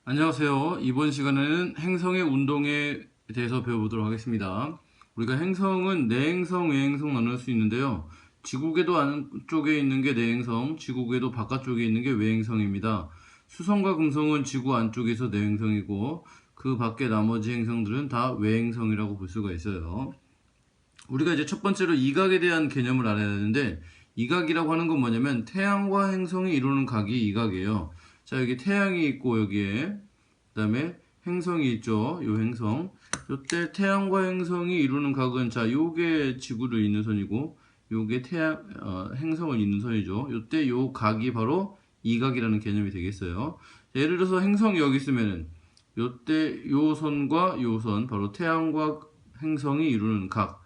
안녕하세요. 이번 시간에는 행성의 운동에 대해서 배워보도록 하겠습니다. 우리가 행성은 내행성, 외행성 나눌 수 있는데요. 지구궤도 안쪽에 있는 게 내행성, 지구궤도 바깥쪽에 있는 게 외행성입니다. 수성과 금성은 지구 안쪽에서 내행성이고 그 밖에 나머지 행성들은 다 외행성이라고 볼 수가 있어요. 우리가 이제 첫 번째로 이각에 대한 개념을 알아야 되는데, 이각이라고 하는 건 뭐냐면 태양과 행성이 이루는 각이 이각이에요. 자, 여기 태양이 있고 여기에 그다음에 행성이 있죠. 요 행성. 요때 태양과 행성이 이루는 각은, 자, 요게 지구를 잇는 선이고 요게 행성을 잇는 선이죠. 요때 요 각이 바로 이각이라는 개념이 되겠어요. 자, 예를 들어서 행성이 여기 있으면은 요때 요 선과 요 선, 바로 태양과 행성이 이루는 각,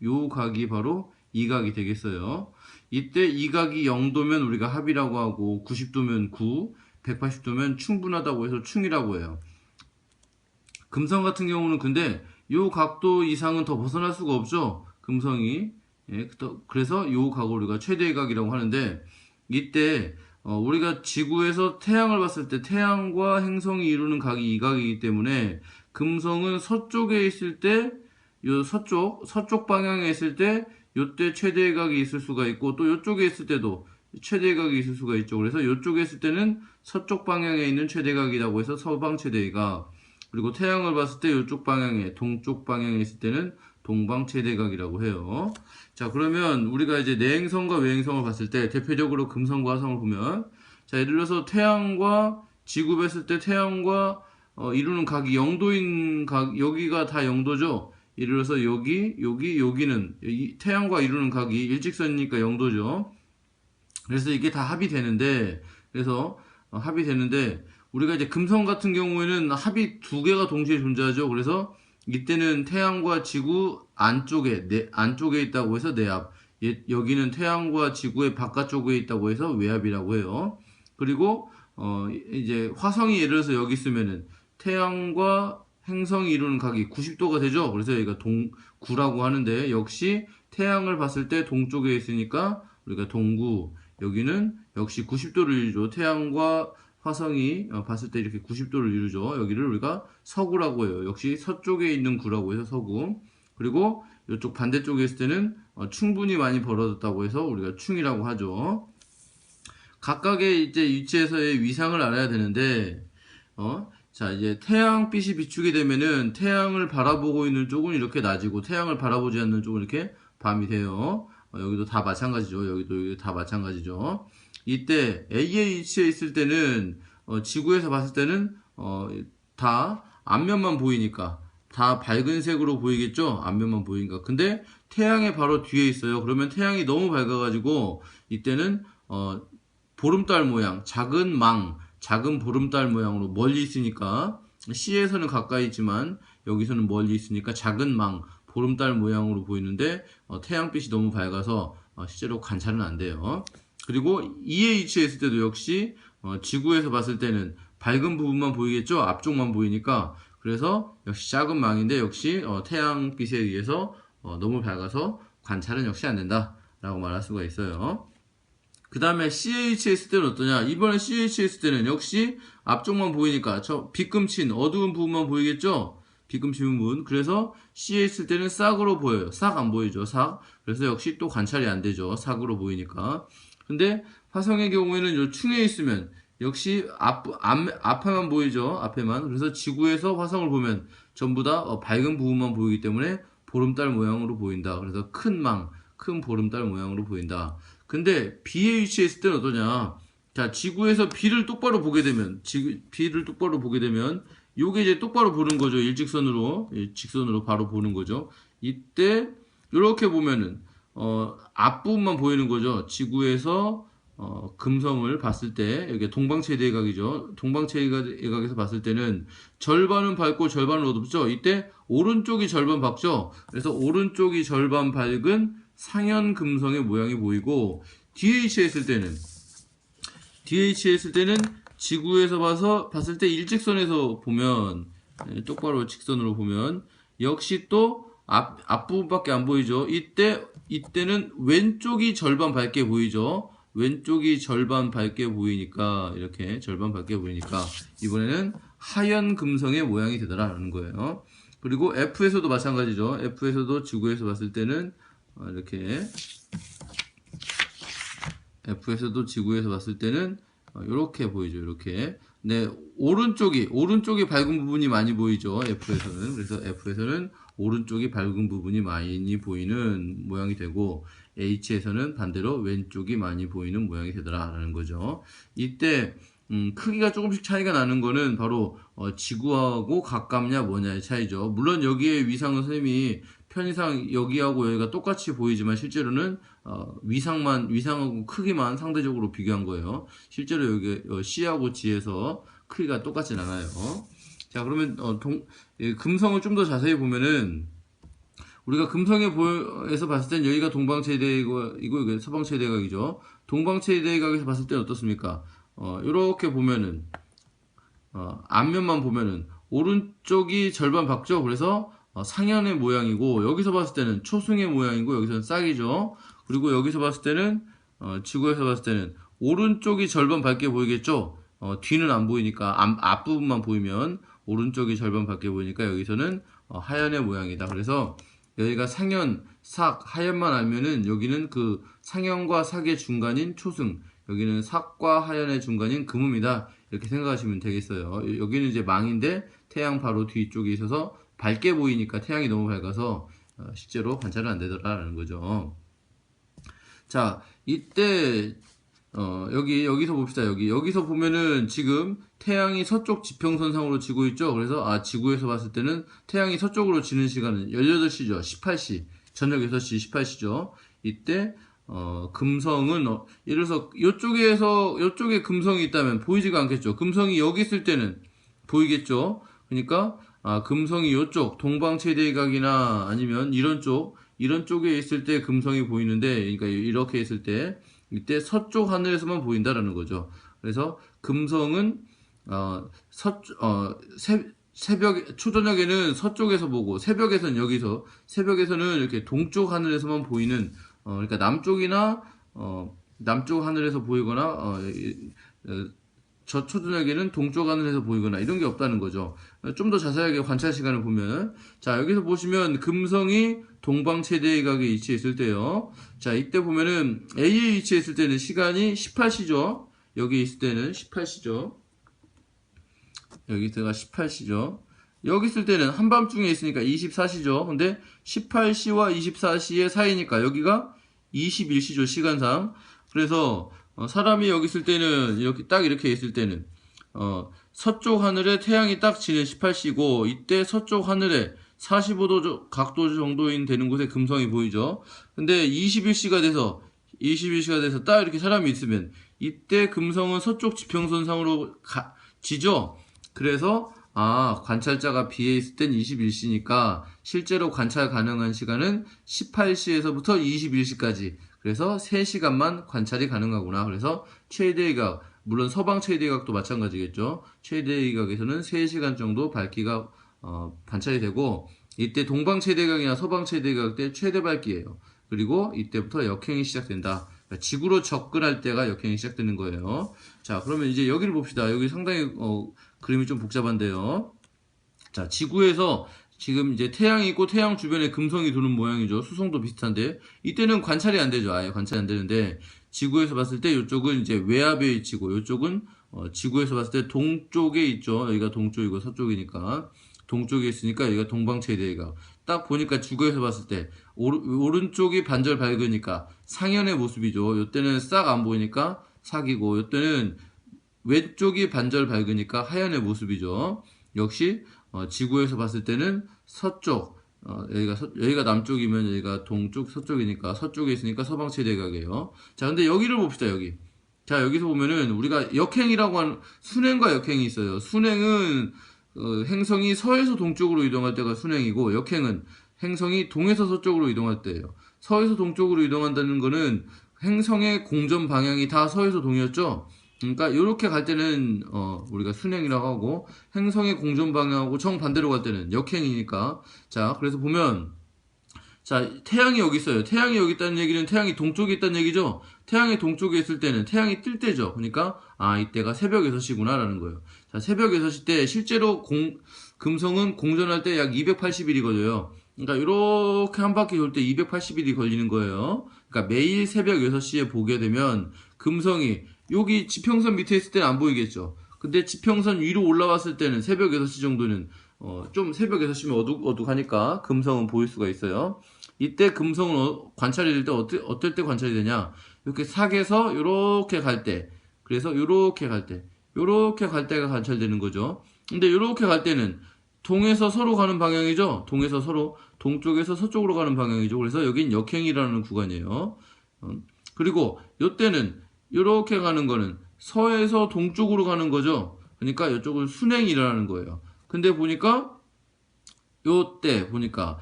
요 각이 바로 이각이 되겠어요. 이때 이각이 0도면 우리가 합이라고 하고 90도면 9, 180도면 충분하다고 해서 충이라고 해요. 금성 같은 경우는 근데 요 각도 이상은 더 벗어날 수가 없죠. 금성이. 예, 그래서 요 각을 우리가 최대의 각이라고 하는데, 이때 우리가 지구에서 태양을 봤을 때 태양과 행성이 이루는 각이 이각이기 때문에 금성은 서쪽에 있을 때, 요 서쪽 방향에 있을 때 요때 최대의 각이 있을 수가 있고, 또 요쪽에 있을 때도 최대의 각이 있을 수가 있죠. 그래서 요쪽에 있을 때는 서쪽 방향에 있는 최대각이라고 해서 서방 최대의 각, 그리고 태양을 봤을 때 이쪽 방향에, 동쪽 방향에 있을 때는 동방 최대각이라고 해요. 자, 그러면 우리가 이제 내행성과 외행성을 봤을 때 대표적으로 금성과 화성을 보면, 자, 예를 들어서 태양과 지구 뵀을 때 태양과 이루는 각이 0도인 각, 여기가 다 0도죠. 예를 들어서 여기는 태양과 이루는 각이 일직선이니까 0도죠. 그래서 이게 다 합이 되는데, 그래서 합이 되는데, 우리가 이제 금성 같은 경우에는 합이 두 개가 동시에 존재하죠. 그래서 이때는 태양과 지구 안쪽에 있다고 해서 내합, 여기는 태양과 지구의 바깥쪽에 있다고 해서 외합이라고 해요. 그리고 이제 화성이 예를 들어서 여기 있으면은 태양과 행성이 이루는 각이 90도가 되죠. 그래서 여기가 동구라고 하는데, 역시 태양을 봤을 때 동쪽에 있으니까 우리가 동구, 여기는 역시 90도를 이루죠. 태양과 화성이 봤을 때 이렇게 90도를 이루죠. 여기를 우리가 서구라고 해요. 역시 서쪽에 있는 구라고 해서 서구. 그리고 이쪽 반대쪽에 있을 때는 충분히 많이 벌어졌다고 해서 우리가 충이라고 하죠. 각각의 이제 위치에서의 위상을 알아야 되는데, 자, 이제 태양빛이 비추게 되면은 태양을 바라보고 있는 쪽은 이렇게 낮이고 태양을 바라보지 않는 쪽은 이렇게 밤이 돼요. 여기도 다 마찬가지죠. 여기도 다 마찬가지죠. 이때 A의 위치에 있을 때는 지구에서 봤을 때는 다 앞면만 보이니까 다 밝은 색으로 보이겠죠. 앞면만 보이니까. 근데 태양이 바로 뒤에 있어요. 그러면 태양이 너무 밝아가지고 이때는 보름달 모양, 작은 보름달 모양으로 멀리 있으니까, C에서는 가까이 있지만 여기서는 멀리 있으니까 작은 보름달 모양으로 보이는데, 태양빛이 너무 밝아서 실제로 관찰은 안 돼요. 그리고 E의 위치에 있을 때도 역시 지구에서 봤을 때는 밝은 부분만 보이겠죠. 앞쪽만 보이니까. 그래서 역시 작은 망인데, 역시 태양빛에 의해서 너무 밝아서 관찰은 역시 안 된다 라고 말할 수가 있어요. 그 다음에 CH에 있을 때는 어떠냐? 이번에 CH에 있을 때는 역시 앞쪽만 보이니까 빗금친 어두운 부분만 보이겠죠? 빗금친 부분. 그래서 C에 있을 때는 싹으로 보여요. 싹 안 보이죠? 싹. 그래서 역시 또 관찰이 안 되죠. 싹으로 보이니까. 근데 화성의 경우에는 요 충에 있으면 역시 앞에만 보이죠. 앞에만. 그래서 지구에서 화성을 보면 전부 다 밝은 부분만 보이기 때문에 보름달 모양으로 보인다. 그래서 큰 보름달 모양으로 보인다. 근데 B의 위치에 있을 때는 어떠냐? 자, 지구에서 B를 똑바로 보게 되면, 요게 이제 똑바로 보는 거죠. 직선으로 바로 보는 거죠. 이때 이렇게 보면은 앞부분만 보이는 거죠. 지구에서 금성을 봤을 때, 여기 동방최대각이죠. 동방최대각에서 봤을 때는 절반은 밝고 절반은 어둡죠. 이때 오른쪽이 절반 밝죠. 그래서 오른쪽이 절반 밝은 상현 금성의 모양이 보이고, DH에 있을 때는 지구에서 봤을 때 일직선에서 보면, 똑바로 직선으로 보면 역시 또 앞부분밖에 안 보이죠. 이때는 왼쪽이 절반 밝게 보이죠. 왼쪽이 절반 밝게 보이니까 이렇게 절반 밝게 보이니까 이번에는 하얀 금성의 모양이 되더라라는 거예요. 그리고 F에서도 마찬가지죠. F에서도 지구에서 봤을 때는 이렇게 F에서도 지구에서 봤을 때는 이렇게 보이죠. 이렇게. 네, 오른쪽이 밝은 부분이 많이 보이죠. F에서는. 그래서 F에서는 오른쪽이 밝은 부분이 많이 보이는 모양이 되고 H에서는 반대로 왼쪽이 많이 보이는 모양이 되더라라는 거죠. 이때 크기가 조금씩 차이가 나는 거는 바로 지구하고 가깝냐 뭐냐의 차이죠. 물론 여기에 위상은 선생님이 편의상 여기하고 여기가 똑같이 보이지만 실제로는 위상하고 크기만 상대적으로 비교한 거예요. 실제로 여기 C하고 G에서 크기가 똑같진 않아요. 자, 그러면 금성을 좀 더 자세히 보면은 우리가 금성에서 봤을 땐 여기가 동방체대각이고 이거 서방체대각이죠. 동방체대각에서 봤을 땐 어떻습니까? 이렇게 보면은 앞면만 보면은 오른쪽이 절반 박죠. 그래서 상현의 모양이고 여기서 봤을 때는 초승의 모양이고 여기서는 싹이죠. 그리고 여기서 봤을 때는 지구에서 봤을 때는 오른쪽이 절반 밝게 보이겠죠. 뒤는 안 보이니까 앞부분만 보이면 오른쪽이 절반 밝게 보이니까 여기서는 하현의 모양이다. 그래서 여기가 상현, 삭, 하현만 알면은 여기는 그 상현과 삭의 중간인 초승, 여기는 삭과 하현의 중간인 금음이다. 이렇게 생각하시면 되겠어요. 여기는 이제 망인데 태양 바로 뒤쪽에 있어서 밝게 보이니까 태양이 너무 밝아서 실제로 관찰은 안 되더라라는 거죠. 자, 이때 여기서 봅시다. 여기서 보면은 지금 태양이 서쪽 지평선상으로 지고 있죠. 그래서 지구에서 봤을 때는 태양이 서쪽으로 지는 시간은 18시죠. 18시. 저녁 6시 18시죠. 이때 금성은 예를 들어서 요쪽에 금성이 있다면 보이지가 않겠죠. 금성이 여기 있을 때는 보이겠죠. 그러니까 금성이 요쪽 동방체대각이나 아니면 이런 쪽에 있을 때 금성이 보이는데, 그러니까 이렇게 있을 때 이때 서쪽 하늘에서만 보인다라는 거죠. 그래서 금성은 초저녁에는 서쪽에서 보고 새벽에서는 이렇게 동쪽 하늘에서만 보이는, 그러니까 남쪽 하늘에서 보이거나 저 초저녁에는 동쪽 하늘에서 보이거나 이런 게 없다는 거죠. 좀 더 자세하게 관찰 시간을 보면, 자, 여기서 보시면 금성이 동방체대각에 위치해 있을 때요. 자, 이때 보면은 A에 위치해 있을 때는 시간이 18시죠. 여기 있을 때는 18시죠. 여기가 18시죠. 여기 있을 때는 한밤중에 있으니까 24시죠. 근데 18시와 24시의 사이니까 여기가 21시죠, 시간상. 그래서 사람이 여기 있을 때는 이렇게 있을 때는 서쪽 하늘에 태양이 딱 지는 18시고 이때 서쪽 하늘에 45도 각도 정도인 되는 곳에 금성이 보이죠. 근데 21시가 돼서 딱 이렇게 사람이 있으면 이때 금성은 서쪽 지평선상으로 지죠. 그래서 관찰자가 B에 있을 땐 21시니까 실제로 관찰 가능한 시간은 18시에서부터 21시까지. 그래서 3시간만 관찰이 가능하구나. 그래서 최대각, 물론 서방 최대각도 마찬가지겠죠. 최대각에서는 3시간 정도 밝기가 관찰이 되고, 이때 동방 최대각이나 서방 최대각 때 최대 밝기예요. 그리고 이때부터 역행이 시작된다. 그러니까 지구로 접근할 때가 역행이 시작되는 거예요. 자, 그러면 이제 여기를 봅시다. 여기 상당히 그림이 좀 복잡한데요. 자, 지구에서 지금 이제 태양이 있고 태양 주변에 금성이 도는 모양이죠. 수성도 비슷한데 이때는 관찰이 안 되죠. 아예 관찰이 안 되는데, 지구에서 봤을 때 이쪽은 이제 외압에 위치고 이쪽은 지구에서 봤을 때 동쪽에 있죠. 여기가 동쪽이고 서쪽이니까 동쪽에 있으니까 여기가 동방체대각. 딱 보니까 지구에서 봤을 때 오른쪽이 반절 밝으니까 상현의 모습이죠. 이때는 싹 안 보이니까 삭이고, 이때는 왼쪽이 반절 밝으니까 하현의 모습이죠. 역시 지구에서 봤을 때는 서쪽, 여기가 남쪽이면 여기가 동쪽, 서쪽이니까 서쪽에 있으니까 서방체대각이에요. 자, 근데 여기를 봅시다. 자, 여기서 보면은 우리가 역행이라고 하는 순행과 역행이 있어요. 순행은 행성이 서에서 동쪽으로 이동할 때가 순행이고, 역행은 행성이 동에서 서쪽으로 이동할 때예요. 서에서 동쪽으로 이동한다는 거는 행성의 공전 방향이 다 서에서 동이었죠. 그러니까 이렇게 갈 때는 우리가 순행이라고 하고, 행성의 공전 방향하고 정반대로 갈 때는 역행이니까. 자, 그래서 보면, 자, 태양이 여기 있어요. 태양이 여기 있다는 얘기는 태양이 동쪽에 있다는 얘기죠. 태양이 동쪽에 있을 때는 태양이 뜰 때죠. 그러니까 이때가 새벽 6시구나 라는 거예요. 자, 새벽 6시 때 실제로 금성은 공전할 때 약 280일이 걸려요. 그러니까 이렇게 한 바퀴 돌 때 280일이 걸리는 거예요. 그러니까 매일 새벽 6시에 보게 되면 금성이 여기 지평선 밑에 있을 때는 안 보이겠죠. 근데 지평선 위로 올라왔을 때는 새벽 6시 정도는 좀 새벽 6시면 어둑어둑하니까 금성은 보일 수가 있어요. 이때 금성은 관찰이 될 때 어떨 때 관찰이 되냐? 이렇게 sak에서 이렇게 갈 때, 그래서 이렇게 갈 때, 이렇게 갈 때가 관찰되는 거죠. 근데 이렇게 갈 때는 동에서 서로 가는 방향이죠. 동에서 서로 동쪽에서 서쪽으로 가는 방향이죠. 그래서 여긴 역행이라는 구간이에요. 그리고 이때는 이렇게 가는 거는 서에서 동쪽으로 가는 거죠. 그러니까 이쪽은 순행이라는 거예요. 근데 보니까 요때 보니까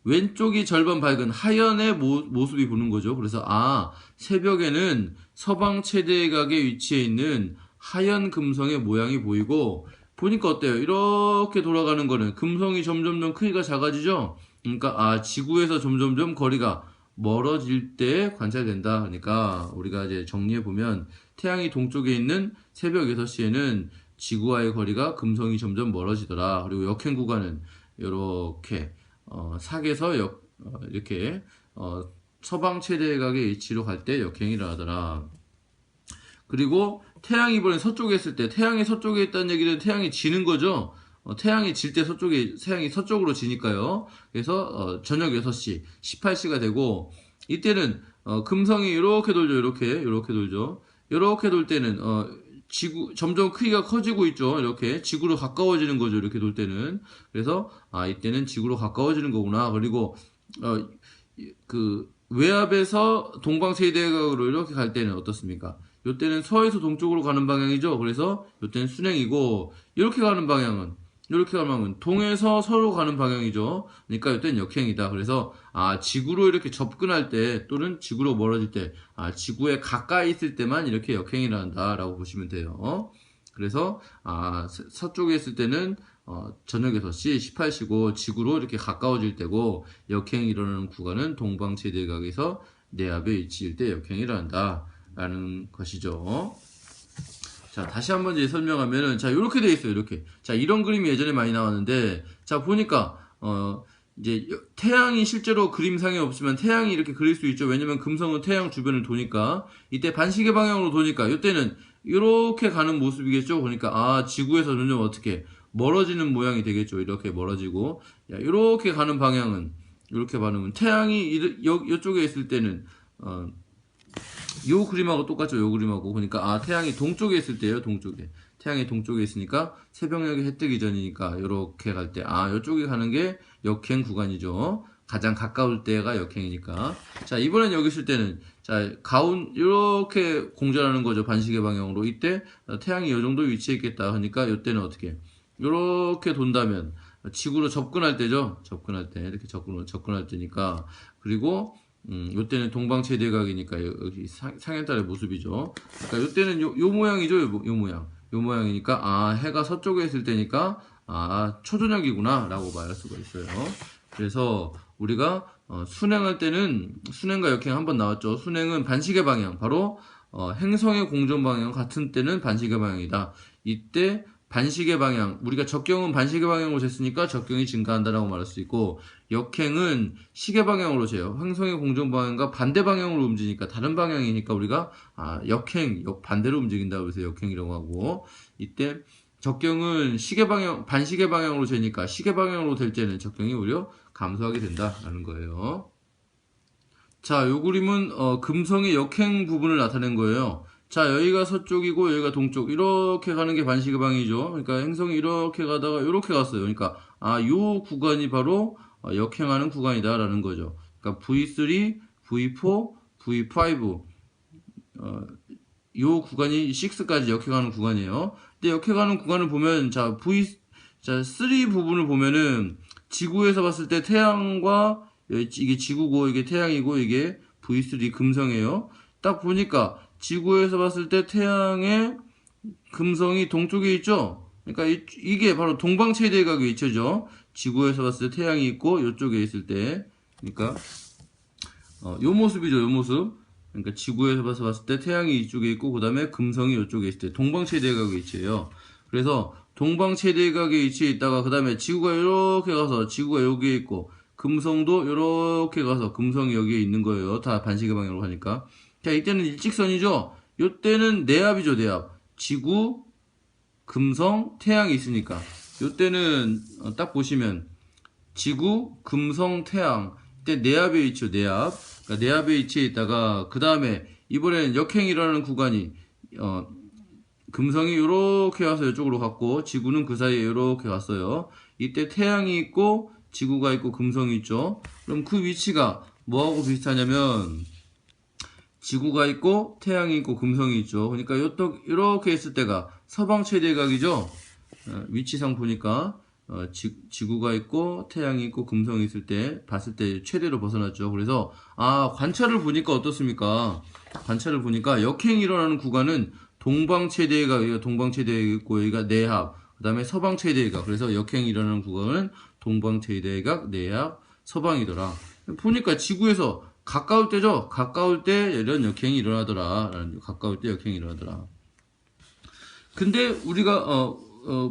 왼쪽이 절반 밝은 하연의 모습이 보는 거죠. 그래서 새벽에는 서방 최대각에 위치해 있는 하연 금성의 모양이 보이고, 보니까 어때요? 이렇게 돌아가는 거는 금성이 점점점 크기가 작아지죠. 그러니까 지구에서 점점점 거리가 멀어질 때 관찰된다. 그러니까 우리가 이제 정리해 보면 태양이 동쪽에 있는 새벽 6시에는 지구와의 거리가 금성이 점점 멀어지더라. 그리고 역행 구간은 이렇게 sak에서 이렇게 서방 최대각의 위치로 갈 때 역행이 일어나더라. 그리고 태양이 이번에 서쪽에 있을 때, 태양이 서쪽에 있다는 얘기는 태양이 지는 거죠. 태양이 질 때 태양이 서쪽으로 지니까요. 그래서 저녁 6시 18시가 되고, 이때는 금성이 이렇게 돌죠. 이렇게 돌죠. 이렇게 돌 때는 점점 크기가 커지고 있죠. 이렇게 지구로 가까워지는 거죠. 이렇게 돌 때는. 그래서 이때는 지구로 가까워지는 거구나. 그리고 그 외압에서 동방세대각으로 이렇게 갈 때는 어떻습니까? 이때는 서에서 동쪽으로 가는 방향이죠. 그래서 이때는 순행이고, 이렇게 가는 방향은 동에서 서로 가는 방향이죠. 그러니까 이때는 역행이다. 그래서 지구로 이렇게 접근할 때, 또는 지구로 멀어질 때, 지구에 가까이 있을 때만 이렇게 역행이 일어난다 라고 보시면 돼요. 그래서 서쪽에 있을 때는 저녁 6시 18시고, 지구로 이렇게 가까워질 때고, 역행이 일어나는 구간은 동방최대각에서 내압에 위치일 때 역행이 일어난다 라는 것이죠. 자, 다시 한번 이제 설명하면은, 자, 이렇게 돼 있어요. 이렇게. 자, 이런 그림이 예전에 많이 나왔는데, 자, 보니까 이제 태양이 실제로 그림상에 없으면 태양이 이렇게 그릴 수 있죠. 왜냐면 금성은 태양 주변을 도니까. 이때 반시계 방향으로 도니까 이때는 이렇게 가는 모습이겠죠. 그러니까 지구에서 점점 어떻게 멀어지는 모양이 되겠죠. 이렇게 멀어지고, 이렇게 가는 방향은, 이렇게 반응은 태양이 이쪽에 있을 때는 요 그림하고 똑같죠. 요 그림하고. 그러니까 태양이 동쪽에 있을 때예요. 동쪽에. 태양이 동쪽에 있으니까 새벽녘이 해 뜨기 전이니까 요렇게 갈 때 요쪽에 가는 게 역행 구간이죠. 가장 가까울 때가 역행이니까. 자, 이번엔 여기 있을 때는 자, 요렇게 공전하는 거죠. 반시계 방향으로. 이때 태양이 요 정도 위치에 있겠다. 그러니까 요때는 어떻게? 요렇게 돈다면 지구로 접근할 때죠. 접근할 때. 이렇게 접근할 때니까. 그리고 요때는 동방최대각이니까 여기 상현달의 모습이죠. 그러니까 요때는 요 모양이죠. 요 모양. 요 모양이니까 해가 서쪽에 있을 때니까 초저녁이구나 라고 말할 수가 있어요. 그래서 우리가 순행할 때는 순행과 역행 한번 나왔죠. 순행은 반시계 방향, 바로 행성의 공전 방향 같은 때는 반시계 방향이다. 이때 반시계 방향, 우리가 적경은 반시계 방향으로 쟀으니까 적경이 증가한다라고 말할 수 있고, 역행은 시계 방향으로 재요. 행성의 공전 방향과 반대 방향으로 움직이니까 다른 방향이니까 우리가 반대로 움직인다고 해서 역행이라고 하고, 이때 적경은 반시계 방향으로 재니까 시계 방향으로 될 때는 적경이 오히려 감소하게 된다라는 거예요. 자, 요 그림은 금성의 역행 부분을 나타낸 거예요. 자, 여기가 서쪽이고 여기가 동쪽, 이렇게 가는 게 반시계 방향이죠. 그러니까 행성이 이렇게 가다가 이렇게 갔어요. 그러니까 요 구간이 바로 역행하는 구간이다라는 거죠. 그러니까 V3, V4, V5 요 구간이 6까지 역행하는 구간이에요. 근데 역행하는 구간을 보면 자, 3 부분을 보면은 지구에서 봤을 때 태양과 이게 지구고 이게 태양이고 이게 V3 금성이에요. 딱 보니까 지구에서 봤을 때 태양의 금성이 동쪽에 있죠. 그러니까 이게 바로 동방최대각의 위치죠. 지구에서 봤을 때 태양이 있고 이쪽에 있을 때, 그러니까 요 모습이죠. 요 모습. 그러니까 지구에서 봤을 때 태양이 이쪽에 있고 그 다음에 금성이 이쪽에 있을 때 동방최대각의 위치예요. 그래서 동방최대각의 위치에 있다가 그 다음에 지구가 이렇게 가서 지구가 여기에 있고 금성도 이렇게 가서 금성이 여기에 있는 거예요. 다 반시계 방향으로 가니까. 자, 이때는 일직선이죠. 이때는 내압이죠, 내압. 지구, 금성, 태양이 있으니까. 이때는 딱 보시면 지구, 금성, 태양. 이때 내압의 위치요, 내압. 그러니까 내압의 위치에 있다가 그 다음에 이번에는 역행이 일어나는 구간이 금성이 이렇게 와서 이쪽으로 갔고 지구는 그 사이에 이렇게 갔어요. 이때 태양이 있고 지구가 있고 금성이 있죠. 그럼 그 위치가 뭐하고 비슷하냐면 지구가 있고 태양이 있고 금성이 있죠. 그러니까 이렇게 했을 때가 서방 최대각이죠. 위치상 보니까 지구가 있고 태양이 있고 금성이 있을 때 봤을 때 최대로 벗어났죠. 그래서 관찰을 보니까 어떻습니까? 관찰을 보니까 역행이 일어나는 구간은 동방 최대각이에요. 동방 최대각 있고 여기가 내압, 그 다음에 서방 최대각. 그래서 역행이 일어나는 구간은 동방 최대각, 내압, 서방이더라. 보니까 지구에서 가까울 때죠. 가까울 때 이런 역행이 일어나더라. 가까울 때 역행이 일어나더라. 근데 우리가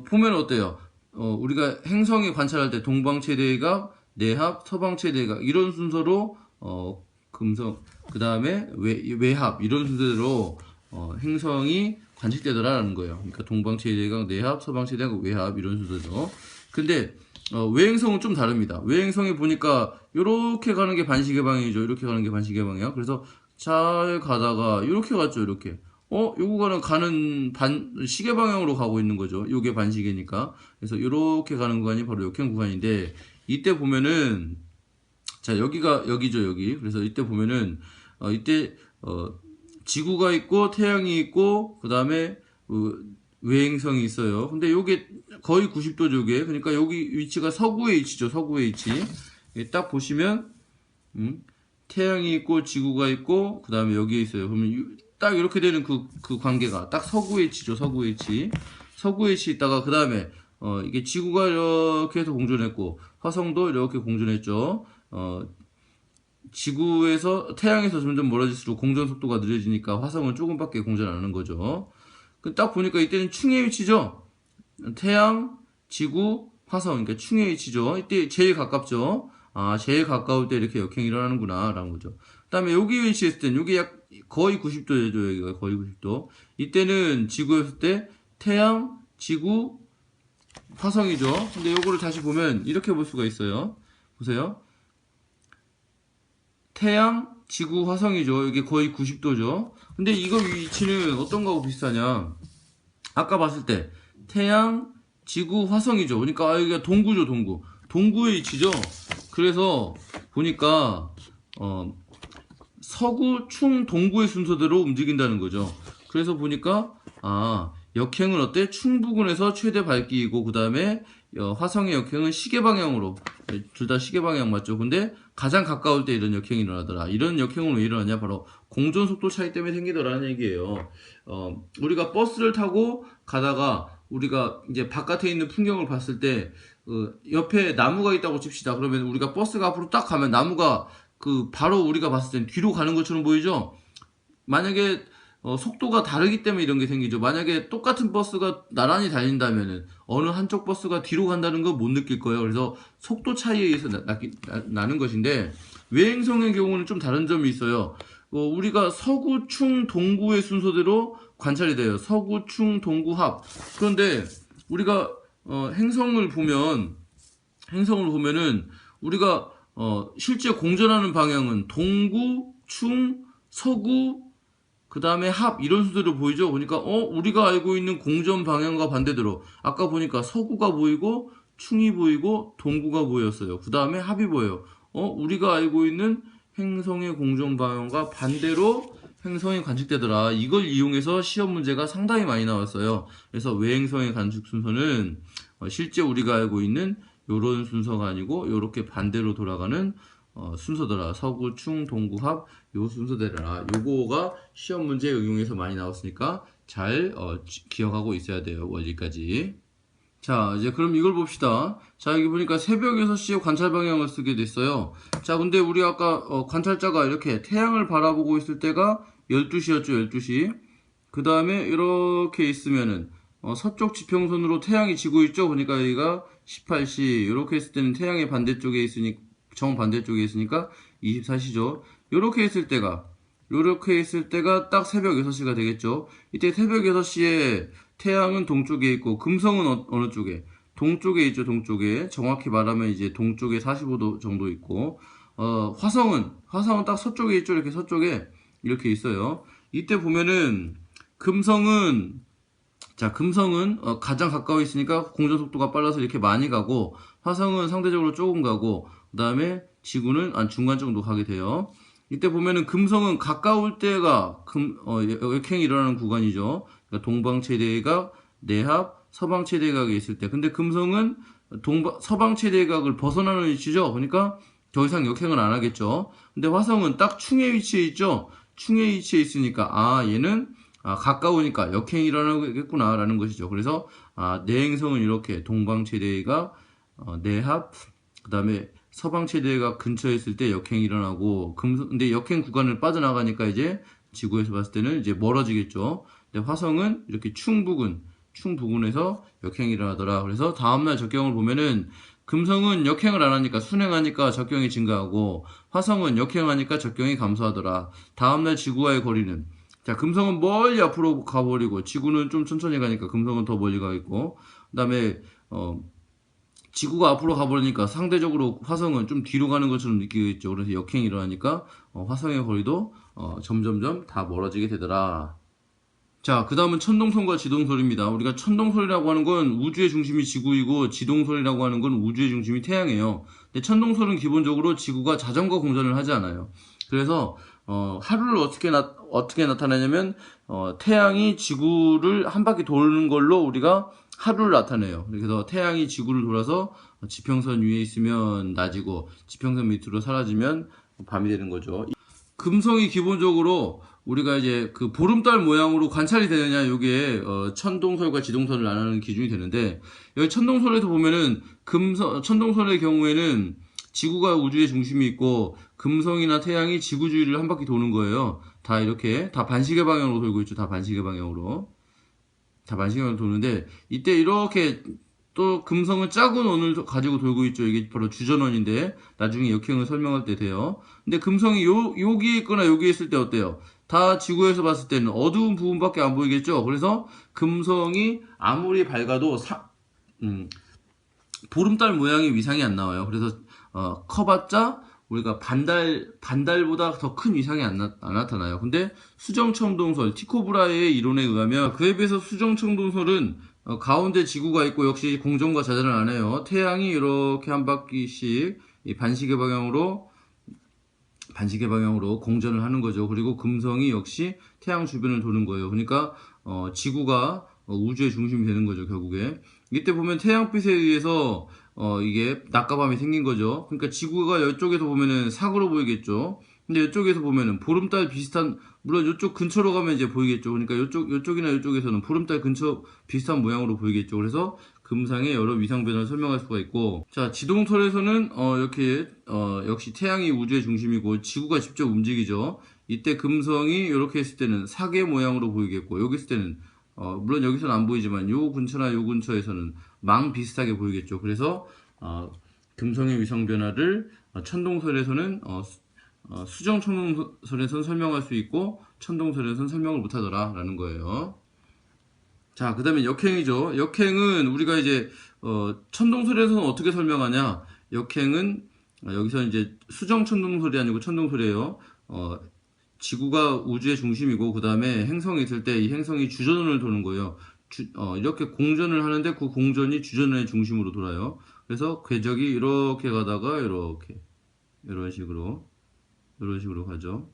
보면 어때요? 우리가 행성에 관찰할 때 동방 최대각, 내합, 서방 최대각 이런 순서로 금성 그 다음에 외합 이런 순서대로 행성이 관측되더라라는 거예요. 그러니까 동방 최대각, 내합, 서방 최대각, 외합 이런 순서죠. 근데 외행성은 좀 다릅니다. 외행성에 보니까 이렇게 가는 게 반시계 방향이죠. 이렇게 가는 게 반시계 방향. 그래서 잘 가다가 이렇게 갔죠. 이렇게. 요거는 가는 시계 방향으로 가고 있는 거죠. 요게 반시계니까. 그래서 이렇게 가는 구간이 바로 역행 구간인데 이때 보면은 자 여기죠 여기. 그래서 이때 보면은 이때 지구가 있고 태양이 있고 그 다음에 외행성이 있어요. 근데 요게 거의 90도죠, 요게. 그러니까 여기 위치가 서구의 위치죠, 서구의 위치. 딱 보시면, 태양이 있고, 지구가 있고, 그 다음에 여기에 있어요. 그러면 딱 이렇게 되는 그 관계가 딱 서구의 위치죠, 서구의 위치. 서구의 위치 있다가, 그 다음에, 이게 지구가 이렇게 해서 공존했고, 화성도 이렇게 공존했죠. 지구에서, 태양에서 점점 멀어질수록 공전 속도가 느려지니까 화성은 조금밖에 공전 안 하는 거죠. 딱 보니까 이때는 충의 위치죠. 태양, 지구, 화성, 그러니까 충의 위치죠. 이때 제일 가깝죠. 제일 가까울 때 이렇게 역행이 일어나는구나 라는 거죠. 그 다음에 여기 위치했을 땐 여기 거의 90도죠. 여기가 거의 90도. 이때는 지구였을 때 태양, 지구, 화성이죠. 근데 요거를 다시 보면 이렇게 볼 수가 있어요. 보세요. 태양, 지구, 화성이죠. 이게 거의 90도죠. 근데 이거 위치는 어떤 거하고 비슷하냐? 아까 봤을 때 태양, 지구, 화성이죠. 그러니까 여기가 동구죠, 동구. 동구의 위치죠. 그래서 보니까 서구, 충, 동구의 순서대로 움직인다는 거죠. 그래서 보니까 역행은 어때? 충 부근에서 최대 밝기이고 그 다음에 화성의 역행은 시계 방향으로 둘 다 시계 방향 맞죠? 근데 가장 가까울 때 이런 역행이 일어나더라. 이런 역행은 왜 일어나냐? 바로 공전 속도 차이 때문에 생기더라는 얘기예요. 우리가 버스를 타고 가다가 우리가 이제 바깥에 있는 풍경을 봤을 때 옆에 나무가 있다고 칩시다. 그러면 우리가 버스가 앞으로 딱 가면 나무가 바로 우리가 봤을 땐 뒤로 가는 것처럼 보이죠? 만약에 속도가 다르기 때문에 이런 게 생기죠. 만약에 똑같은 버스가 나란히 달린다면은 어느 한쪽 버스가 뒤로 간다는 건 못 느낄 거예요. 그래서 속도 차이에 의해서 나는 것인데 외행성의 경우는 좀 다른 점이 있어요. 우리가 서구, 충, 동구의 순서대로 관찰이 돼요. 서구, 충, 동구, 합. 그런데 우리가 행성을 보면은 우리가 실제 공전하는 방향은 동구, 충, 서구, 그 다음에 합 이런 순서로 보이죠. 그러니까 우리가 알고 있는 공전 방향과 반대대로 아까 보니까 서구가 보이고 충이 보이고 동구가 보였어요. 그 다음에 합이 보여요. 우리가 알고 있는 행성의 공전 방향과 반대로 행성이 관측되더라. 이걸 이용해서 시험 문제가 상당히 많이 나왔어요. 그래서 외행성의 관측 순서는 실제 우리가 알고 있는 요런 순서가 아니고 요렇게 반대로 돌아가는 순서더라. 서구, 충, 동구, 합 요 순서대로라. 요거가 시험 문제에 응용해서 많이 나왔으니까 잘 기억하고 있어야 돼요. 원리까지. 자, 이제 그럼 이걸 봅시다. 자, 여기 보니까 새벽 6시에 관찰 방향을 쓰게 됐어요. 자, 근데 우리 아까 관찰자가 이렇게 태양을 바라보고 있을 때가 12시였죠, 12시. 그 다음에 이렇게 있으면은 서쪽 지평선으로 태양이 지고 있죠. 그러니까 여기가 18시. 이렇게 했을 때는 태양의 반대쪽에 있으니까 정반대쪽에 있으니까 24시죠. 이렇게 있을 때가 딱 새벽 6시가 되겠죠. 이때 새벽 6시에 태양은 동쪽에 있고 금성은 어느 쪽에? 동쪽에 있죠. 동쪽에. 정확히 말하면 이제 동쪽에 45도 정도 있고 화성은 딱 서쪽에 있죠. 이렇게 서쪽에 이렇게 있어요. 이때 보면은 금성은 가장 가까워 있으니까 공전 속도가 빨라서 이렇게 많이 가고, 화성은 상대적으로 조금 가고, 그 다음에 지구는 중간 정도 가게 돼요. 이때 보면은 금성은 가까울 때가 역행이 일어나는 구간이죠. 그러니까 동방최대각, 내합, 서방최대각에 있을 때. 근데 금성은 서방최대각을 벗어나는 위치죠. 그러니까 더 이상 역행을 안 하겠죠. 근데 화성은 딱 충의 위치에 있죠. 충의 위치에 있으니까 얘는 가까우니까 역행이 일어나겠구나 라는 것이죠. 그래서 내행성은 이렇게 동방최대각, 내합, 그 다음에 서방최대각 근처에 있을 때 역행이 일어나고, 근데 역행 구간을 빠져나가니까 이제 지구에서 봤을 때는 이제 멀어지겠죠. 근데 화성은 이렇게 충부근에서 역행이 일어나더라. 그래서 다음날 적경을 보면은 금성은 역행을 안 하니까 순행하니까 적경이 증가하고, 화성은 역행하니까 적경이 감소하더라. 다음날 지구와의 거리는, 자, 금성은 멀리 앞으로 가버리고, 지구는 좀 천천히 가니까 금성은 더 멀리 가겠고, 그 다음에 지구가 앞으로 가버리니까 상대적으로 화성은 좀 뒤로 가는 것처럼 느끼겠죠. 그래서 역행이 일어나니까 화성의 거리도 점점점 다 멀어지게 되더라. 자, 그 다음은 천동설과 지동설입니다. 우리가 천동설이라고 하는 건 우주의 중심이 지구이고, 지동설이라고 하는 건 우주의 중심이 태양이에요. 근데 천동설은 기본적으로 지구가 자전거 공전을 하지 않아요. 그래서 하루를 어떻게 나타내냐면 태양이 지구를 한 바퀴 도는 걸로 우리가 하루를 나타내요. 그래서 태양이 지구를 돌아서 지평선 위에 있으면 낮이고, 지평선 밑으로 사라지면 밤이 되는 거죠. 금성이 기본적으로 우리가 이제 그 보름달 모양으로 관찰이 되느냐, 요게 천동설과 지동설을 나누는 기준이 되는데, 여기 천동설에서 보면은 천동설의 경우에는 지구가 우주의 중심이 있고, 금성이나 태양이 지구 주위를 한 바퀴 도는 거예요. 다 이렇게 다 반시계 방향으로 돌고 있죠. 다 반시계 방향으로 도는데, 이때 이렇게 또 금성은 작은 원을 가지고 돌고 있죠. 이게 바로 주전원인데 나중에 역행을 설명할 때 돼요. 근데 금성이 여기에 있거나 여기에 있을 때 어때요? 다 지구에서 봤을 때는 어두운 부분밖에 안 보이겠죠. 그래서 금성이 아무리 밝아도 보름달 모양의 위상이 안 나와요. 그래서 커봤자 우리가 반달보다 더 큰 위상이 안 나타나요. 근데 수정천동설, 티코브라의 이론에 의하면, 그에 비해서 수정천동설은 가운데 지구가 있고 역시 공전과 자전을 안 해요. 태양이 이렇게 한 바퀴씩 반시계 방향으로 공전을 하는 거죠. 그리고 금성이 역시 태양 주변을 도는 거예요. 그러니까 지구가 우주의 중심이 되는 거죠, 결국에. 이때 보면 태양빛에 의해서 이게 낮과 밤이 생긴 거죠. 그러니까 지구가 이쪽에서 보면은 사구로 보이겠죠. 근데 이쪽에서 보면은 보름달 비슷한, 물론 이쪽 근처로 가면 이제 보이겠죠. 그러니까 이쪽이나 이쪽에서는 보름달 근처 비슷한 모양으로 보이겠죠. 그래서 금상의 여러 위상 변화를 설명할 수가 있고, 자, 지동설에서는 이렇게 역시 태양이 우주의 중심이고 지구가 직접 움직이죠. 이때 금성이 이렇게 했을 때는 사계 모양으로 보이겠고, 여기 있을 때는 물론 여기서는 안 보이지만 요 근처나 요 근처에서는 망 비슷하게 보이겠죠. 그래서 금성의 위상 변화를 천동설에서는 수정천동설에서는 설명할 수 있고, 천동설에서는 설명을 못하더라 라는 거예요. 자, 그 다음에 역행이죠. 역행은 우리가 이제 천동설에서는 어떻게 설명하냐. 역행은 여기서 이제 수정천동설이 아니고 천동설이에요. 지구가 우주의 중심이고, 그 다음에 행성이 있을 때 이 행성이 주전을 도는 거예요. 이렇게 공전을 하는데 그 공전이 주전의 중심으로 돌아요. 그래서 궤적이 이렇게 가다가 이런 식으로 가죠.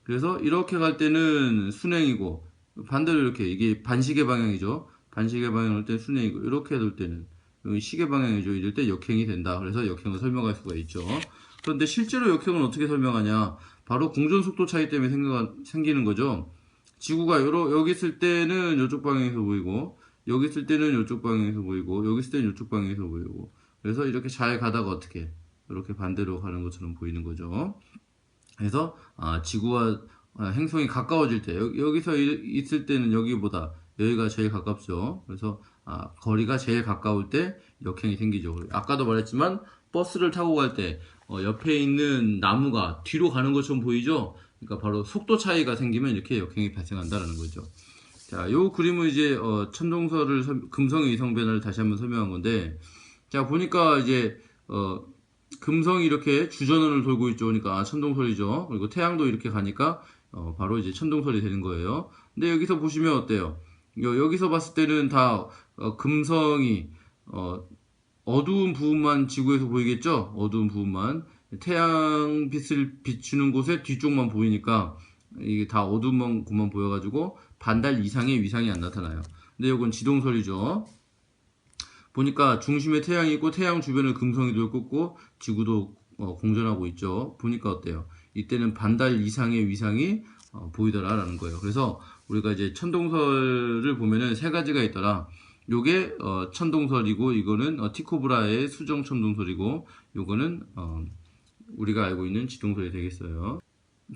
그래서 이렇게 갈 때는 순행이고, 반대로 이렇게, 이게 반시계 방향이죠. 반시계 방향을 때 순행이고, 이렇게 돌 때는 시계 방향이죠. 이럴 때 역행이 된다. 그래서 역행을 설명할 수가 있죠. 그런데 실제로 역행은 어떻게 설명하냐? 바로 공전 속도 차이 때문에 생기는 거죠. 지구가 여기 있을 때는 이쪽 방향에서 보이고, 여기 있을 때는 이쪽 방향에서 보이고 여기 있을 때는 이쪽 방향에서 보이고 그래서 이렇게 잘 가다가 어떻게 이렇게 반대로 가는 것처럼 보이는 거죠. 그래서 지구와 행성이 가까워질 때 여기서 있을 때는 여기보다 여기가 제일 가깝죠. 그래서 거리가 제일 가까울 때 역행이 생기죠. 아까도 말했지만 버스를 타고 갈 때 옆에 있는 나무가 뒤로 가는 것처럼 보이죠. 그러니까 바로 속도 차이가 생기면 이렇게 역행이 발생한다는 거죠. 자, 요 그림은 이제 천동설을 금성의 이성 변화를 다시 한번 설명한 건데, 자 보니까 이제 금성이 이렇게 주전원을 돌고 있죠. 그러니까 천동설이죠. 그리고 태양도 이렇게 가니까 바로 이제 천동설이 되는 거예요. 근데 여기서 보시면 어때요? 여기서 봤을 때는 다 금성이 어두운 부분만 지구에서 보이겠죠? 어두운 부분만 태양빛을 비추는 곳에 뒤쪽만 보이니까 이게 다 어두운 곳만 보여가지고 반달 이상의 위상이 안 나타나요. 근데 이건 지동설이죠. 보니까 중심에 태양이 있고 태양 주변을 금성이 돌고 있고 지구도 공전하고 있죠. 보니까 어때요? 이때는 반달 이상의 위상이 보이더라라는 거예요. 그래서 우리가 이제 천동설을 보면은 세 가지가 있더라. 요게 천동설이고 이거는 티코브라의 수정 천동설이고 요거는 우리가 알고 있는 지동설이 되겠어요.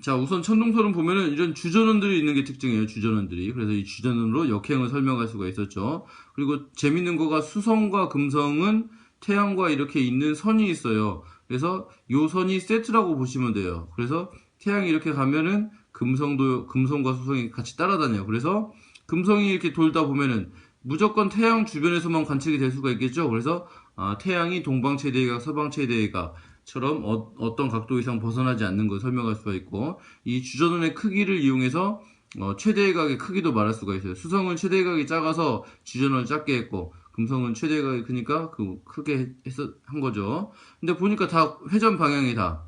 자, 우선 천동설은 보면은 이런 주전원들이 있는 게 특징이에요. 주전원들이. 그래서 이 주전원으로 역행을 설명할 수가 있었죠. 그리고 재밌는 거가 수성과 금성은 태양과 이렇게 있는 선이 있어요. 그래서 요 선이 세트라고 보시면 돼요. 그래서 태양이 이렇게 가면은 금성과 수성이 같이 따라다녀요. 그래서 금성이 이렇게 돌다 보면은 무조건 태양 주변에서만 관측이 될 수가 있겠죠. 그래서 태양이 동방최대각, 서방최대각 처럼 어떤 각도 이상 벗어나지 않는 걸 설명할 수가 있고, 이 주전원의 크기를 이용해서 최대각의 크기도 말할 수가 있어요. 수성은 최대각이 작아서 주전원을 작게 했고, 금성은 최대각이 크니까 크게 한 거죠. 근데 보니까 다 회전 방향이 다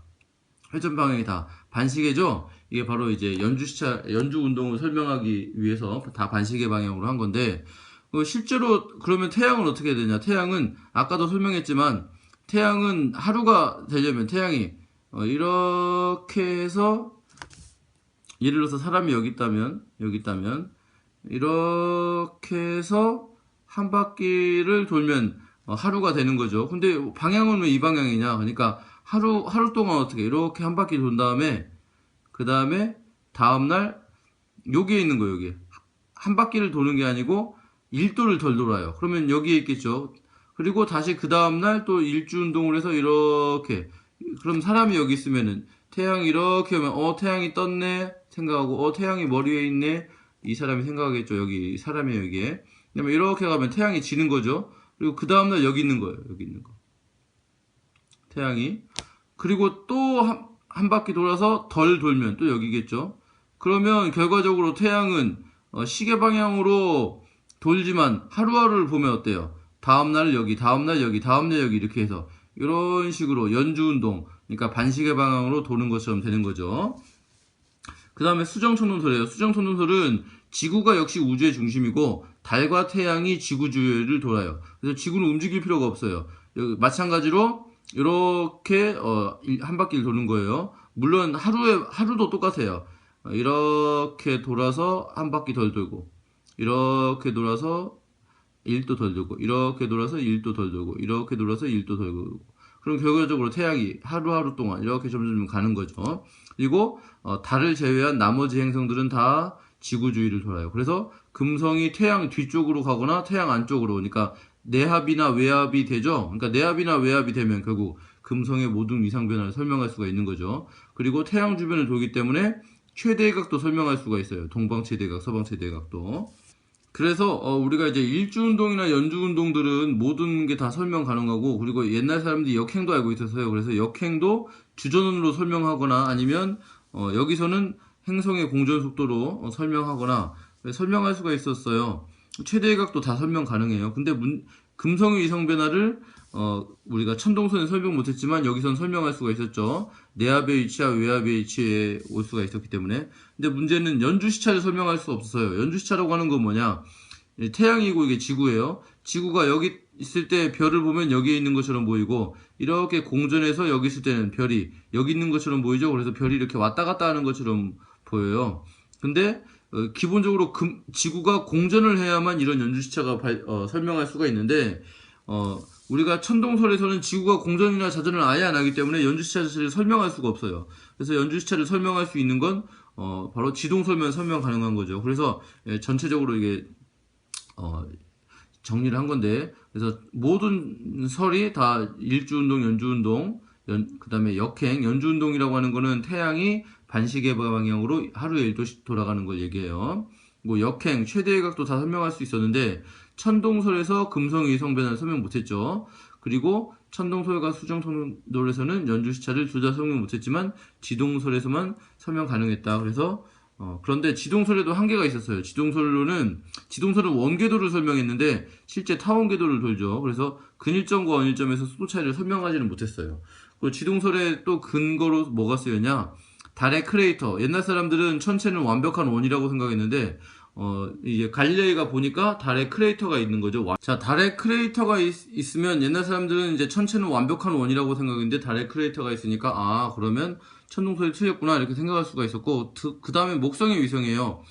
반시계죠. 이게 바로 이제 연주 운동을 설명하기 위해서 다 반시계 방향으로 한 건데, 실제로 그러면 태양은 어떻게 되냐? 태양은 아까도 설명했지만 태양은 하루가 되려면 태양이 이렇게 해서 예를 들어서 사람이 여기 있다면 이렇게 해서 한 바퀴를 돌면 하루가 되는 거죠. 근데 방향은 왜 이 방향이냐? 그러니까 하루 동안 어떻게 이렇게 한 바퀴 돈 다음에 그 다음에 다음날 여기에 있는 거예요. 여기 한 바퀴를 도는 게 아니고 1도를 덜 돌아요. 그러면 여기에 있겠죠. 그리고 다시 그 다음날 또 일주 운동을 해서 이렇게, 그럼 사람이 여기 있으면은 태양이 이렇게 오면 태양이 떴네 생각하고 태양이 머리 위에 있네 이 사람이 생각하겠죠. 여기 사람이 여기에. 그다음에 이렇게 가면 태양이 지는 거죠. 그리고 그 다음날 여기 있는 거예요. 여기 있는 거 태양이. 그리고 또 한 바퀴 돌아서 덜 돌면 또 여기겠죠. 그러면 결과적으로 태양은 시계 방향으로 돌지만 하루하루를 보면 어때요? 다음날 여기, 다음날 여기, 다음날 여기 이렇게 해서 이런 식으로 연주운동, 그러니까 반시계 방향으로 도는 것처럼 되는 거죠. 그 다음에 수정천동설이에요. 수정천동설은 지구가 역시 우주의 중심이고 달과 태양이 지구 주위를 돌아요. 그래서 지구는 움직일 필요가 없어요. 마찬가지로 이렇게 한 바퀴를 도는 거예요. 물론 하루도 똑같아요. 이렇게 돌아서 한 바퀴 덜 돌고 이렇게 돌아서 1도 덜 돌고 이렇게 돌아서 1도 덜 돌고 이렇게 돌아서 1도 덜 돌고, 그럼 결과적으로 태양이 하루하루 동안 이렇게 점점 가는 거죠. 그리고 달을 제외한 나머지 행성들은 다 지구 주위를 돌아요. 그래서 금성이 태양 뒤쪽으로 가거나 태양 안쪽으로, 그러니까 내합이나 외합이 되죠. 그러니까 내합이나 외합이 되면 결국 금성의 모든 위상 변화를 설명할 수가 있는 거죠. 그리고 태양 주변을 돌기 때문에 최대각도 설명할 수가 있어요. 동방최대각, 서방최대각도. 그래서 우리가 이제 일주운동이나 연주운동들은 모든 게 다 설명 가능하고, 그리고 옛날 사람들이 역행도 알고 있었어요. 그래서 역행도 주전원으로 설명하거나 아니면 여기서는 행성의 공전 속도로 설명하거나 설명할 수가 있었어요. 최대각도 다 설명 가능해요. 근데 금성의 이성 변화를 우리가 천동설은 설명 못했지만 여기선 설명할 수가 있었죠. 내합의 위치와 외합의 위치에 올 수가 있었기 때문에. 근데 문제는 연주시차를 설명할 수 없어요. 연주시차라고 하는 건 뭐냐? 태양이고 이게 지구예요. 지구가 여기 있을 때 별을 보면 여기에 있는 것처럼 보이고, 이렇게 공전해서 여기 있을 때는 별이 여기 있는 것처럼 보이죠. 그래서 별이 이렇게 왔다 갔다 하는 것처럼 보여요. 근데 기본적으로 지구가 공전을 해야만 이런 연주시차가 설명할 수가 있는데 우리가 천동설에서는 지구가 공전이나 자전을 아예 안 하기 때문에 연주시차 자체를 설명할 수가 없어요. 그래서 연주시차를 설명할 수 있는 건 바로 지동설만 설명 가능한 거죠. 그래서 전체적으로 이게 정리를 한 건데, 그래서 모든 설이 다 일주운동, 연주운동, 그 다음에 역행, 연주운동이라고 하는 거는 태양이 반시계 방향으로 하루에 1도씩 돌아가는 걸 얘기해요. 뭐 역행, 최대의 각도 다 설명할 수 있었는데 천동설에서 금성 위성 변화를 설명 못했죠. 그리고 천동설과 수정설에서는 연주시차를 둘 다 설명 못했지만 지동설에서만 설명 가능했다. 그래서 그런데 지동설에도 한계가 있었어요. 지동설은 원궤도를 설명했는데 실제 타원궤도를 돌죠. 그래서 근일점과 원일점에서 속도 차이를 설명하지는 못했어요. 그리고 지동설에 또 근거로 뭐가 쓰였냐? 달의 크레이터. 옛날 사람들은 천체는 완벽한 원이라고 생각했는데 이제 갈릴레이가 보니까 달에 크레이터가 있는 거죠. 자, 달에 크레이터가 있으면 옛날 사람들은 이제 천체는 완벽한 원이라고 생각했는데 달에 크레이터가 있으니까 그러면 천동설이 틀렸구나 이렇게 생각할 수가 있었고, 그 다음에 목성의 위성이에요.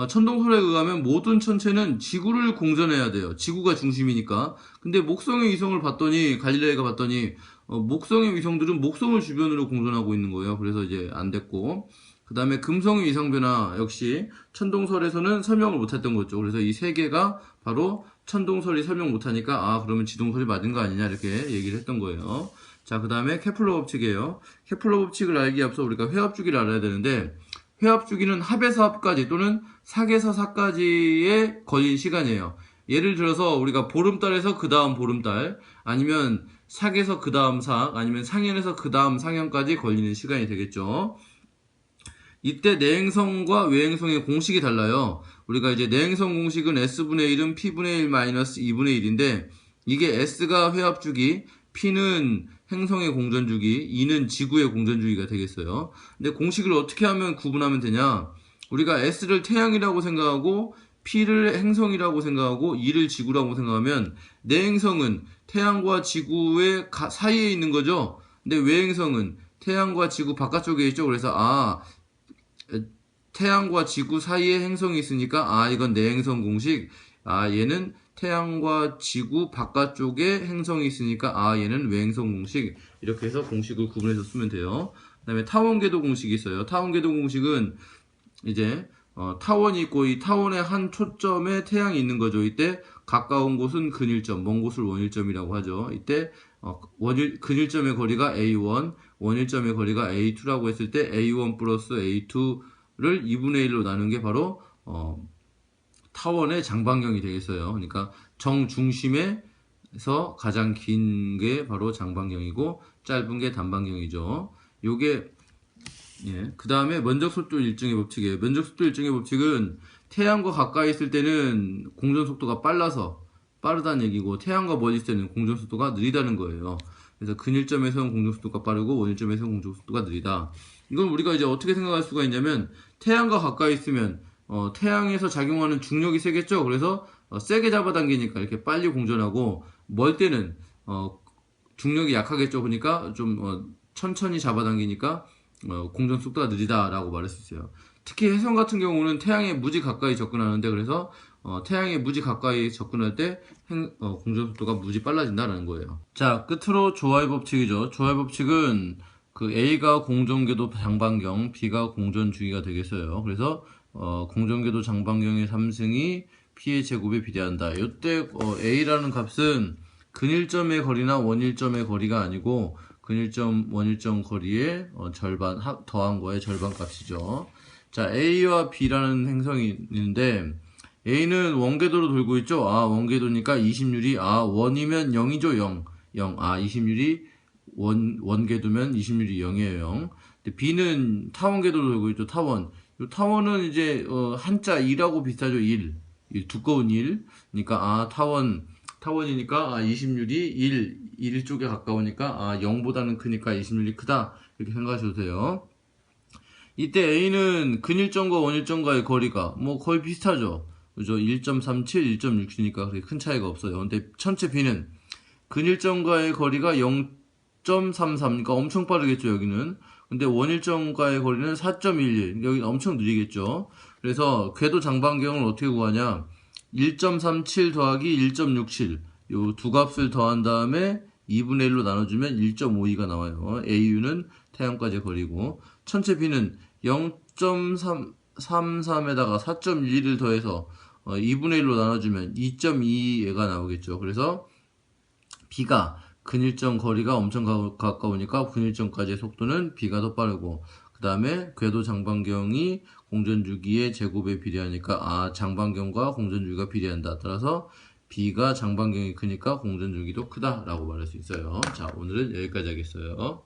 천동설에 의하면 모든 천체는 지구를 공전해야 돼요. 지구가 중심이니까. 근데 목성의 위성을 봤더니 갈릴레이가 봤더니 목성의 위성들은 목성을 주변으로 공전하고 있는 거예요. 그래서 이제 안 됐고, 그 다음에 금성의 위상 변화 역시 천동설에서는 설명을 못했던 거죠. 그래서 이 세 개가 바로 천동설이 설명 못하니까 그러면 지동설이 맞은 거 아니냐 이렇게 얘기를 했던 거예요. 자, 그 다음에 케플러 법칙이에요. 케플러 법칙을 알기에 앞서 우리가 회합 주기를 알아야 되는데, 회합 주기는 합에서 합까지 또는 삭에서 삭까지에 걸린 시간이에요. 예를 들어서 우리가 보름달에서 그 다음 보름달, 아니면 삭에서 그 다음 삭, 아니면 상현에서 그 다음 상현까지 걸리는 시간이 되겠죠. 이때 내행성과 외행성의 공식이 달라요. 우리가 이제 내행성 공식은 S분의 1은 P분의 1 마이너스 2분의 1인데, 이게 S가 회합주기, P는 행성의 공전주기, 2는 지구의 공전주기가 되겠어요. 근데 공식을 어떻게 하면 구분하면 되냐? 우리가 S를 태양이라고 생각하고 P를 행성이라고 생각하고 2를 지구라고 생각하면 내행성은 태양과 지구의 사이에 있는 거죠. 근데 외행성은 태양과 지구 바깥쪽에 있죠. 그래서 태양과 지구 사이에 행성이 있으니까 이건 내행성 공식, 얘는 태양과 지구 바깥쪽에 행성이 있으니까 얘는 외행성 공식, 이렇게 해서 공식을 구분해서 쓰면 돼요. 그 다음에 타원궤도 공식이 있어요. 타원궤도 공식은 이제 타원이 있고 이 타원의 한 초점에 태양이 있는 거죠. 이때 가까운 곳은 근일점, 먼 곳을 원일점이라고 하죠. 이때 근일점의 거리가 A1, 원일점의 거리가 A2라고 했을 때 A1 플러스 A2를 2분의 1로 나눈 게 바로 타원의 장방경이 되겠어요. 그러니까 정중심에서 가장 긴 게 바로 장방경이고 짧은 게 단방경이죠. 요게 그 다음에 면적속도 일정의 법칙이에요. 면적속도 일정의 법칙은 태양과 가까이 있을 때는 공전속도가 빠르다는 얘기고, 태양과 멀리 있을 때는 공전속도가 느리다는 거예요. 그래서 근일점에서는 공전속도가 빠르고 원일점에서는 공전속도가 느리다. 이건 우리가 이제 어떻게 생각할 수가 있냐면, 태양과 가까이 있으면 태양에서 작용하는 중력이 세겠죠. 그래서 세게 잡아당기니까 이렇게 빨리 공전하고, 멀 때는 중력이 약하겠죠. 그러니까 좀 천천히 잡아당기니까 공전 속도가 느리다라고 말할 수 있어요. 특히 혜성 같은 경우는 태양에 무지 가까이 접근하는데, 그래서 태양에 무지 가까이 접근할 때 공전 속도가 무지 빨라진다라는 거예요. 자, 끝으로 조화의 법칙이죠. 조화의 법칙은 그 A가 공전궤도 장방경, B가 공전주기가 되겠어요. 그래서 공전궤도 장방경의 3승이 P의 제곱에 비례한다. 이때 A라는 값은 근일점의 거리나 원일점의 거리가 아니고 근일점, 원일점 거리의 절반, 더한 거의 절반 값이죠. 자, A와 B라는 행성이 있는데, A는 원궤도로 돌고 있죠. 원궤도니까 20율이, 원이면 0이죠, 0. 0. 20율이 원궤도면 20율이 0이에요, 0. 근데 B는 타원궤도로 돌고 있죠, 타원. 이 타원은 이제, 한자 2라고 비슷하죠, 1. 두꺼운 1. 그러니까, 타원이니까 20율이 1 쪽에 가까우니까 0보다는 크니까 20율이 크다 이렇게 생각하셔도 돼요. 이때 A는 근일점과 원일점과의 거리가 거의 비슷하죠. 그죠? 1.37, 1.67니까 그렇게 큰 차이가 없어요. 근데 천체 B는 근일점과의 거리가 0.33, 그러니까 엄청 빠르겠죠, 여기는. 근데 원일점과의 거리는 4.11, 여기 엄청 느리겠죠. 그래서 궤도 장반경을 어떻게 구하냐? 1.37 더하기 1.67 요 두 값을 더한 다음에 2분의 1로 나눠주면 1.52가 나와요. AU는 태양까지 거리고 천체 B는 0.33에다가 4.11을 더해서 2분의 1로 나눠주면 2.2가 나오겠죠. 그래서 B가 근일점 거리가 엄청 가까우니까 근일점까지의 속도는 B가 더 빠르고, 그 다음에 궤도 장반경이 공전주기의 제곱에 비례하니까 장반경과 공전주기가 비례한다. 따라서 B가 장반경이 크니까 공전주기도 크다라고 말할 수 있어요. 자, 오늘은 여기까지 하겠어요.